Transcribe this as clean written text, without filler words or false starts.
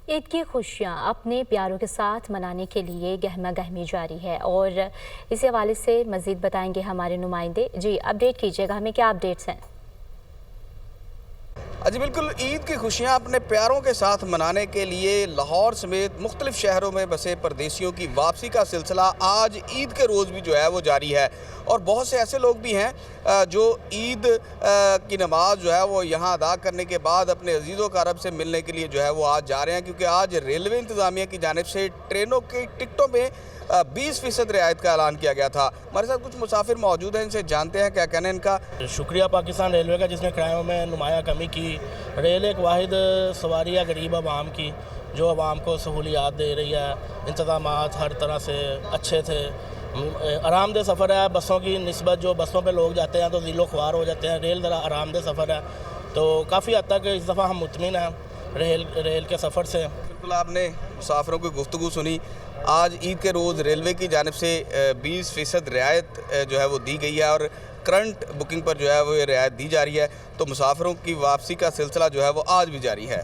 ईद की खुशियाँ अपने प्यारों के साथ मनाने के लिए गहमा गहमी जारी है और इस हवाले से मज़ीद बताएंगे हमारे नुमाइंदे। जी अपडेट कीजिएगा, हमें क्या अपडेट्स हैं? जी बिल्कुल, ईद की खुशियाँ अपने प्यारों के साथ मनाने के लिए लाहौर समेत मुख्तलिफ शहरों में बसे परदेशियों की वापसी का सिलसिला आज ईद के रोज़ भी जो है वो जारी है। और बहुत से ऐसे लोग भी हैं जो ईद की नमाज जो है वो यहाँ अदा करने के बाद अपने अजीज़ों कारब से मिलने के लिए जो है वो आज जा रहे हैं, क्योंकि आज रेलवे इंतज़ामिया की जानिब से ट्रेनों की टिकटों में 20% रियायत का ऐलान किया गया था। हमारे साथ कुछ मुसाफिर मौजूद हैं, इनसे जानते हैं क्या कहना है इनका। शुक्रिया पाकिस्तान रेलवे का जिसने किरायों में नुमाया कमी की। रेल एक वाहिद सवारी है गरीब आवाम की जो आवाम को सहूलियात दे रही है। इंतज़ामात हर तरह से अच्छे थे, आरामदेह सफ़र है। बसों की निस्बत जो बसों पे लोग जाते हैं तो ज़िलो ख्वार हो जाते हैं, रेल ज़रा आरामदेह सफ़र है, तो काफ़ी हद तक इस दफ़ा हम मुतमिन हैं रेल के सफ़र से। बिल्कुल, आपने मुसाफिरों की गुफ्तगू सुनी। आज ईद के रोज़ रेलवे की जानिब से 20% रियायत जो है वो दी गई है और करंट बुकिंग पर जो है वो ये रियायत दी जा रही है, तो मुसाफिरों की वापसी का सिलसिला जो है वो आज भी जारी है।